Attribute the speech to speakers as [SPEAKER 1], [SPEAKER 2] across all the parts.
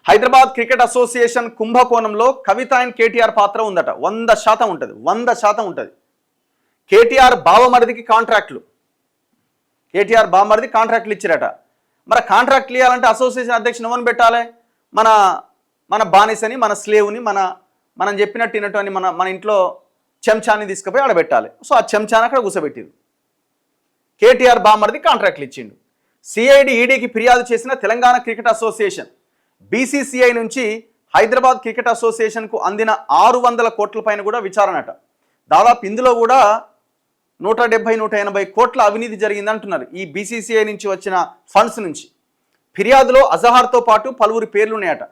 [SPEAKER 1] Hyderabad cricket association కుంభకోణంలో కవిత and KTR పాత్ర ఉందట. 100% ఉంటుంది, 100% ఉంటుంది. కేటీఆర్ బావమరిదికి కాంట్రాక్ట్లు ఇచ్చారట. మరి కాంట్రాక్ట్లు ఇవ్వాలంటే అసోసియేషన్ అధ్యక్షుని ఎవరిని పెట్టాలి? మన బానిసని, మన స్లేవ్ని, మనం చెప్పినట్టు వినటువంటి మన ఇంట్లో చెంచాని తీసుకుపోయి ఆడబెట్టాలి. సో ఆ చెంచాని అక్కడ కూర్చోబెట్టింది. కేటీఆర్ బావమరిది కాంట్రాక్ట్లు ఇచ్చిండు. సిఐడి ఈడీకి ఫిర్యాదు చేసిన తెలంగాణ క్రికెట్ అసోసియేషన్ బీసీసీఐ నుంచి హైదరాబాద్ క్రికెట్ అసోసియేషన్కు అందిన 600 కోట్ల పైన కూడా విచారణట. దాదాపు ఇందులో కూడా 170-180 కోట్ల అవినీతి జరిగింది అంటున్నారు ఈ బీసీసీఐ నుంచి వచ్చిన ఫండ్స్ నుంచి. ఫిర్యాదులో అజహార్తో పాటు పలువురి పేర్లు ఉన్నాయట.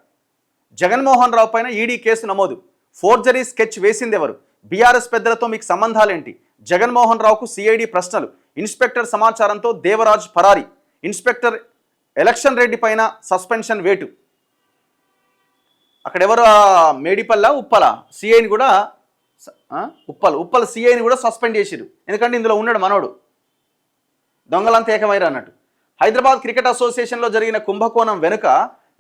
[SPEAKER 1] జగన్మోహన్ రావు పైన ఈడీ కేసు నమోదు. ఫోర్జరీ స్కెచ్ వేసింది ఎవరు? బీఆర్ఎస్ పెద్దలతో మీకు సంబంధాలేంటి? జగన్మోహన్ రావుకు సిఐడి ప్రశ్నలు. ఇన్స్పెక్టర్ సమాచారంతో దేవరాజ్ పరారి. ఇన్స్పెక్టర్ ఎలక్షన్ రెడ్డి పైన సస్పెన్షన్ వేటు. అక్కడ ఎవరు? మేడిపల్ల ఉప్పల సిఐని కూడా ఉప్పల సిఐని కూడా సస్పెండ్ చేసిరు. ఎందుకంటే ఇందులో ఉన్నాడు మనోడు. దొంగలంతా ఏకమైరు అన్నట్టు. హైదరాబాద్ క్రికెట్ అసోసియేషన్లో జరిగిన కుంభకోణం వెనుక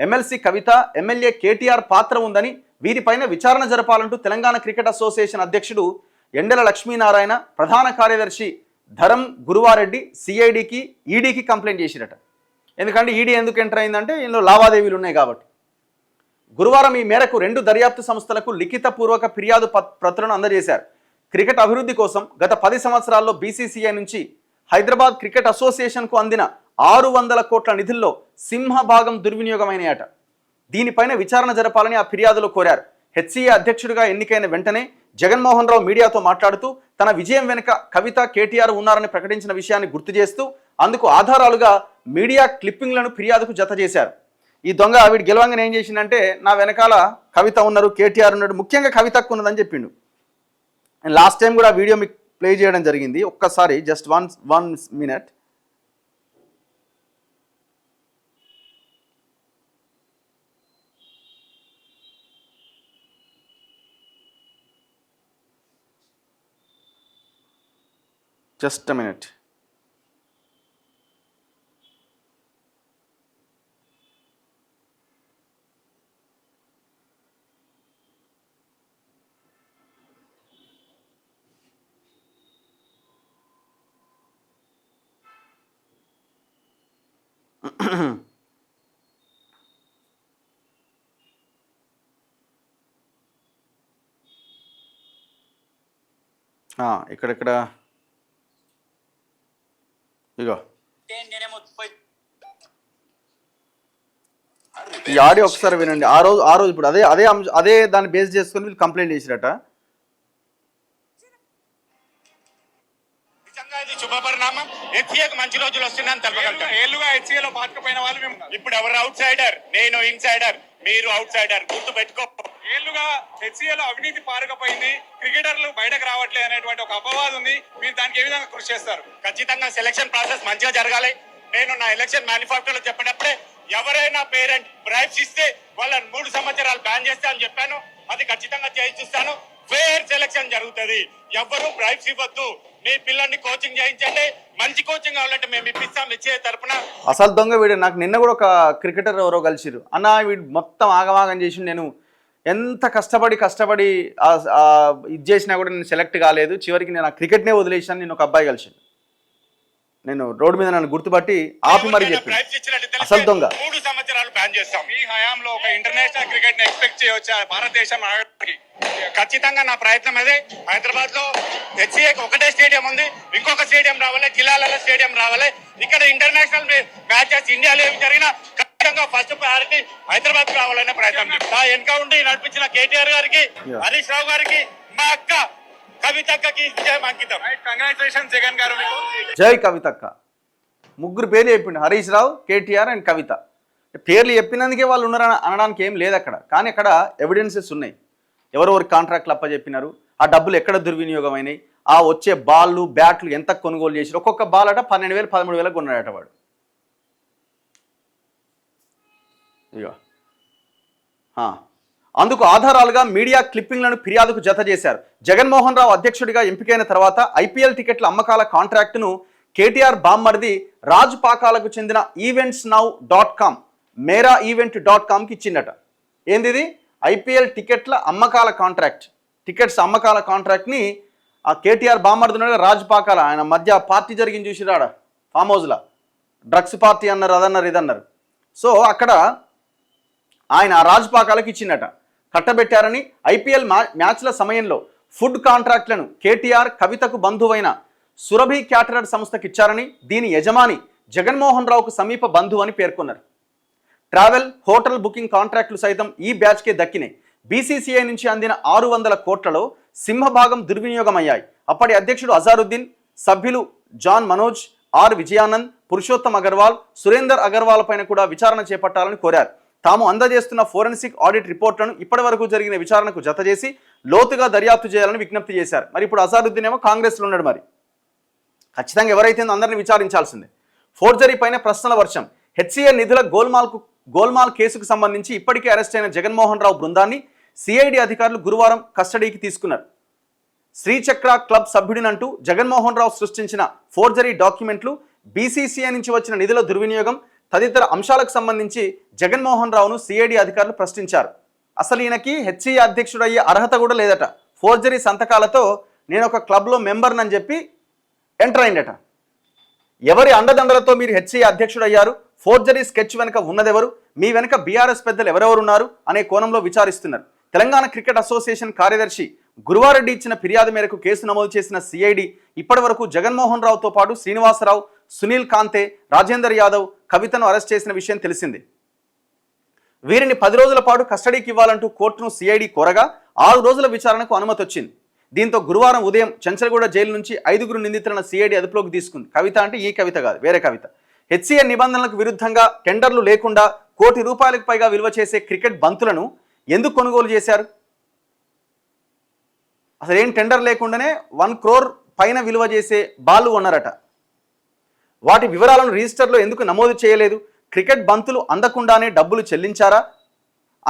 [SPEAKER 1] ఎమ్మెల్సీ కవిత, ఎమ్మెల్యే కేటీఆర్ పాత్ర ఉందని, వీరిపైన విచారణ జరపాలంటూ తెలంగాణ క్రికెట్ అసోసియేషన్ అధ్యక్షుడు ఎండెల లక్ష్మీనారాయణ, ప్రధాన కార్యదర్శి ధరం గురువారెడ్డి సిఐడికి, ఈడీకి కంప్లైంట్ చేసిరట. ఎందుకంటే ఈడీ ఎందుకు ఎంటర్ అయిందంటే ఇందులో లావాదేవీలు ఉన్నాయి కాబట్టి. గురువారం ఈ మేరకు 2 దర్యాప్తు సంస్థలకు లిఖితపూర్వక ఫిర్యాదు ప్రతులను అందజేశారు. క్రికెట్ అభివృద్ధి కోసం గత 10 సంవత్సరాల్లో బీసీసీఐ నుంచి హైదరాబాద్ క్రికెట్ అసోసియేషన్కు అందిన 600 కోట్ల నిధుల్లో సింహభాగం దుర్వినియోగమైనయట. దీనిపైన విచారణ జరపాలని ఆ ఫిర్యాదులో కోరారు. హెచ్సీఏ అధ్యక్షుడిగా ఎన్నికైన వెంటనే జగన్మోహన్ రావు మీడియాతో మాట్లాడుతూ తన విజయం వెనుక కవిత, కేటీఆర్ ఉన్నారని ప్రకటించిన విషయాన్ని గుర్తు చేస్తూ అందుకు ఆధారాలుగా మీడియా క్లిప్పింగ్లను ఫిర్యాదుకు జత చేశారు. ఈ దొంగ వీడు గెలవంగానే ఏం చేసిందంటే నా వెనకాల కవిత ఉన్నారు, కేటీఆర్ ఉన్నాడు, ముఖ్యంగా కవితకు ఉన్నదని చెప్పిండు. లాస్ట్ టైం కూడా వీడియో మీకు ప్లే చేయడం జరిగింది. ఒక్కసారి just one minute. Just a minute. ఇక్కడ ఇగో ఈ ఆడియో ఒకసారి వినండి. ఆ రోజు ఇప్పుడు అదే దాన్ని బేస్ చేసుకొని వీళ్ళు కంప్లైంట్ చేసిరట.
[SPEAKER 2] శుభపరిణామం. హెచ్సీఏకి మంచి రోజులు వస్తున్నాయని తెలపగలుగుతాం. ఏళ్ళుగా హెచ్సీఏలో పాతుకుపోయిన వాళ్ళు మేము. ఇప్పుడు ఎవరు అవుట్ సైడర్? నేను ఇన్సైడర్, మీరు అవుట్ సైడర్. గుర్తు పెట్టుకో. ఏళ్ళుగా హెచ్సీఏలో అవినీతి పారకపోయింది, క్రికెటర్లు బయటకు రావట్లేదు అనేటువంటి ఒక అపవాదం ఉంది. మీరు దానికి ఏ విధంగా కృషి చేస్తారు? ఖచ్చితంగా సెలక్షన్ ప్రాసెస్ మంచిగా జరగాలి. నేను నా ఎలక్షన్ మేనిఫెస్టోలో చెప్పినప్పుడే ఎవరైనా పేరెంట్ బ్రైబ్స్ ఇస్తే వాళ్ళని 3 సంవత్సరాలు బ్యాన్ చేస్తా అని చెప్పాను. అది ఖచ్చితంగా చేసి చూస్తాను. ఫేర్ సెలక్షన్ జరుగుతుంది. ఎవరు బ్రైబ్స్ ఇవ్వద్దు. మీ పిల్లల్ని కోచింగ్ చేయించండి. మంచి కోచింగ్ కావాలంటే మేము ఇప్పిస్తాం హెచ్సీఏ తరపున.
[SPEAKER 1] అసలు దొంగ వీడు. నాకు నిన్న కూడా ఒక క్రికెటర్ ఎవరో కలిసిరు. అన్న వీడు మొత్తం ఆగమాగం చేసి నేను ఎంత కష్టపడి ఇది చేసినా కూడా నేను సెలెక్ట్ కాలేదు. చివరికి నేను ఆ క్రికెట్నే వదిలేసాను. నేను ఒక అబ్బాయి కలిసి నేను రోడ్డు మీద నన్ను గుర్తుపట్టి ఆపి మరీ చెప్పి అసలు దొంగ.
[SPEAKER 2] 3 సంవత్సరాలు బ్యాన్ చేస్తాం. ఈ హయాంలో ఒక ఇంటర్నేషనల్ క్రికెట్ ని ఎక్స్పెక్ట్ చేయవచ్చు భారతదేశం. ఖచ్చితంగా నా ప్రయత్నం అదే. హైదరాబాద్ లో హెచ్సీఏకి ఒకటే స్టేడియం ఉంది. ఇంకొక స్టేడియం రావాలి, జిల్లాలలో స్టేడియం రావాలి. ఇక్కడ ఇంటర్నేషనల్ మ్యాచెస్ ఇండియాలో ఏమి జరిగినా ఖచ్చితంగా ఫస్ట్ ప్రయారిటీ హైదరాబాద్ రావాలనే ప్రయత్నం. వెనక ఉండి నడిపించిన కేటీఆర్ గారికి, హరీష్ రావు గారికి, మా అక్క కవితక్కకి జయం అంకితం. కంగ్రాచులేషన్ జగన్ గారు.
[SPEAKER 1] జై కవితక్క. ముగ్గురు పేర్లు చెప్పిండు, హరీష్ రావు, కేటీఆర్ అండ్ కవిత. పేర్లు చెప్పినందుకే వాళ్ళు ఉన్నారని అనడానికి ఏం లేదు అక్కడ. కానీ అక్కడ ఎవిడెన్సెస్ ఉన్నాయి. ఎవరెవరు కాంట్రాక్ట్లు అప్పచెప్పినారు, ఆ డబ్బులు ఎక్కడ దుర్వినియోగం అయినాయి, ఆ వచ్చే బాళ్ళు, బ్యాట్లు ఎంత కొనుగోలు చేసి, ఒక్కొక్క బాల్ అట 12,000 13,000 కొన్నాడట వాడు. ఇక అందుకు ఆధారాలుగా మీడియా క్లిప్పింగ్లను ఫిర్యాదుకు జత చేశారు. జగన్మోహన్ రావు అధ్యక్షుడిగా ఎంపికైన తర్వాత ఐపీఎల్ టికెట్ల అమ్మకాల కాంట్రాక్టును కేటీఆర్ బామ్మర్ది రాజ్ పాకాలకు చెందిన eventsnow.com meraevent.comకి ఇచ్చిండట. ఏంది ఇది? ఐపీఎల్ టికెట్ల అమ్మకాల కాంట్రాక్ట్, టికెట్స్ అమ్మకాల కాంట్రాక్ట్ని ఆ కేటీఆర్ బామర్దున్నాడు రాజ్ పాకాల, ఆయన మధ్య పార్టీ జరిగింది చూసిరాడ ఫామ్ హౌస్లో, డ్రగ్స్ పార్టీ అన్నారు, అదన్నారు, ఇదన్నారు. సో అక్కడ ఆయన రాజ్ పాకాలకు ఇచ్చిండట. కట్టబెట్టారని ఐపీఎల్ మ్యాచ్ల సమయంలో ఫుడ్ కాంట్రాక్ట్లను కేటీఆర్ కవితకు బంధువైన సురభి క్యాటరర్ సంస్థకి ఇచ్చారని, దీని యజమాని జగన్మోహన్ రావుకు సమీప బంధువు అని పేర్కొన్నారు. ట్రావెల్, హోటల్ బుకింగ్ కాంట్రాక్టులు సైతం ఈ బ్యాచ్కే దక్కినాయి. బీసీసీఐ నుంచి అందిన 600 కోట్లలో సింహభాగం దుర్వినియోగమయ్యాయి. అప్పటి అధ్యక్షుడు అజారుద్దీన్, సభ్యులు జాన్ మనోజ్, ఆర్ విజయానంద్, పురుషోత్తం అగర్వాల్, సురేందర్ అగర్వాల్ పైన కూడా విచారణ చేపట్టాలని కోరారు. తాము అందజేస్తున్న ఫోరెన్సిక్ ఆడిట్ రిపోర్టులను ఇప్పటి వరకు జరిగిన విచారణకు జతచేసి లోతుగా దర్యాప్తు చేయాలని విజ్ఞప్తి చేశారు. మరి ఇప్పుడు అజారుద్దీన్ ఏమో కాంగ్రెస్లో ఉన్నాడు. మరి ఖచ్చితంగా ఎవరైతే అందరినీ విచారించాల్సిందే. ఫోర్జరీ పైన ప్రశ్నల వర్షం. హెచ్సిఏ నిధుల గోల్మాల్ కేసుకు సంబంధించి ఇప్పటికే అరెస్ట్ అయిన జగన్మోహన్ రావు బృందాన్ని సిఐడి అధికారులు గురువారం కస్టడీకి తీసుకున్నారు. శ్రీచక్ర క్లబ్ సభ్యుడినంటూ జగన్మోహన్ రావు సృష్టించిన ఫోర్జరీ డాక్యుమెంట్లు, బీసీసీఐ నుంచి వచ్చిన నిధుల దుర్వినియోగం తదితర అంశాలకు సంబంధించి జగన్మోహన్ రావును సిఐడి అధికారులు ప్రశ్నించారు. అసలు ఈయనకి హెచ్సిఏ అధ్యక్షుడు అయ్యే అర్హత కూడా లేదట. ఫోర్జరీ సంతకాలతో నేను ఒక క్లబ్లో మెంబర్నని చెప్పి ఎంటర్ అయిందట. ఎవరి అండదండలతో మీరు హెచ్సిఏ అధ్యక్షుడు అయ్యారు? ఫోర్జరీ స్కెచ్ వెనుక ఉన్నదెవరు? మీ వెనుక బీఆర్ఎస్ పెద్దలు ఎవరెవరున్నారు అనే కోణంలో విచారిస్తున్నారు. తెలంగాణ క్రికెట్ అసోసియేషన్ కార్యదర్శి గురువారెడ్డి ఇచ్చిన ఫిర్యాదు మేరకు కేసు నమోదు చేసిన సిఐడి ఇప్పటి వరకు జగన్మోహన్ రావుతో పాటు శ్రీనివాసరావు, సునీల్ కాంతే, రాజేందర్ యాదవ్, కవితను అరెస్ట్ చేసిన విషయం తెలిసింది. వీరిని 10 రోజుల పాటు కస్టడీకి ఇవ్వాలంటూ కోర్టును సిఐడి కోరగా 6 రోజుల విచారణకు అనుమతి వచ్చింది. దీంతో గురువారం ఉదయం చెంచల్గూడ జైలు నుంచి 5 నిందితులను సిఐడి అదుపులోకి తీసుకుంది. కవిత అంటే ఈ కవిత కాదు, వేరే కవిత. హెచ్సిఏ నిబంధనలకు విరుద్ధంగా టెండర్లు లేకుండా ₹1 కోటి పైగా విలువ చేసే క్రికెట్ బంతులను ఎందుకు కొనుగోలు చేశారు? అసలు ఏం టెండర్ లేకుండానే 1 crore పైన విలువ చేసే బాళ్ళు కొన్నారట. వాటి వివరాలను రిజిస్టర్లో ఎందుకు నమోదు చేయలేదు? క్రికెట్ బంతులు అందకుండానే డబ్బులు చెల్లించారా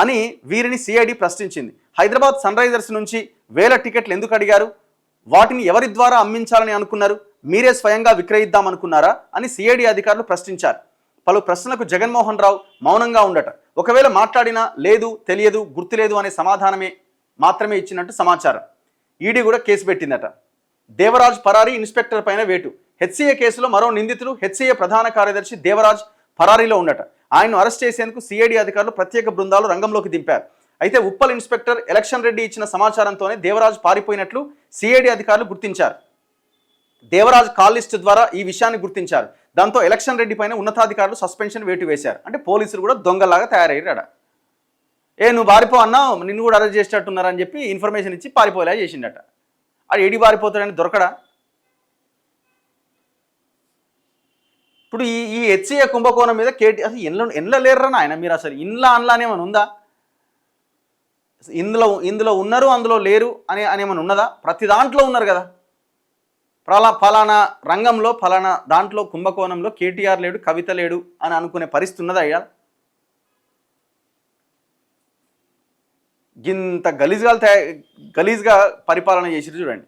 [SPEAKER 1] అని వీరిని సిఐడి ప్రశ్నించింది. హైదరాబాద్ సన్ రైజర్స్ నుంచి 1000 టికెట్లు ఎందుకు అడిగారు? వాటిని ఎవరి ద్వారా అమ్మించాలని అనుకున్నారు? మీరే స్వయంగా విక్రయిద్దామనుకున్నారా అని సిఐడి అధికారులు ప్రశ్నించారు. పలు ప్రశ్నలకు జగన్మోహన్ రావు మౌనంగా ఉండట. ఒకవేళ మాట్లాడినా లేదు, తెలియదు, గుర్తులేదు అనే సమాధానమే మాత్రమే ఇచ్చినట్టు సమాచారం. ఈడీ కూడా కేసు పెట్టిందట. దేవరాజ్ పరారీ, ఇన్స్పెక్టర్ పైన వేటు. హెచ్సిఏ కేసులో మరో నిందితుడు హెచ్సిఏ ప్రధాన కార్యదర్శి దేవరాజ్ పరారీలో ఉండట. ఆయన్ను అరెస్ట్ చేసేందుకు సిఐడి అధికారులు ప్రత్యేక బృందాలు రంగంలోకి దింపారు. అయితే ఉప్పల్ ఇన్స్పెక్టర్ ఎలక్షన్ రెడ్డి ఇచ్చిన సమాచారంతోనే దేవరాజ్ పారిపోయినట్లు సిఐడి అధికారులు గుర్తించారు. దేవరాజ్ కాల్ లిస్ట్ ద్వారా ఈ విషయాన్ని గుర్తించారు. దాంతో ఎలక్షన్ రెడ్డి పైన ఉన్నతాధికారులు సస్పెన్షన్ వేటు వేశారు. అంటే పోలీసులు కూడా దొంగలాగా తయారయ్యారు. నువ్వు పారిపో అన్నావు, నిన్ను కూడా అరెస్ట్ చేసేటట్టున్నారని చెప్పి ఇన్ఫర్మేషన్ ఇచ్చి పారిపోయేలా చేసిండట. అది ఏడి పారిపోతాడని దొరకడా? ఇప్పుడు ఈ హెచ్సిఏ కుంభకోణం మీద కేటీ అసలు ఎండ్ల లేరరా ఆయన మీరు? అసలు అన్లానేమన్నా ఉందా? ఇందులో ఉన్నారు, అందులో లేరు అనేమన్నా ఉన్నదా? ప్రతి దాంట్లో ఉన్నారు కదా. ఫలానా రంగంలో ఫలానా దాంట్లో కుంభకోణంలో కేటీఆర్ లేడు, కవిత లేడు అని అనుకునే పరిస్థితి ఉన్నదా? అయ్యా ఇంత గలీజ్గా పరిపాలన చేసిరు చూడండి.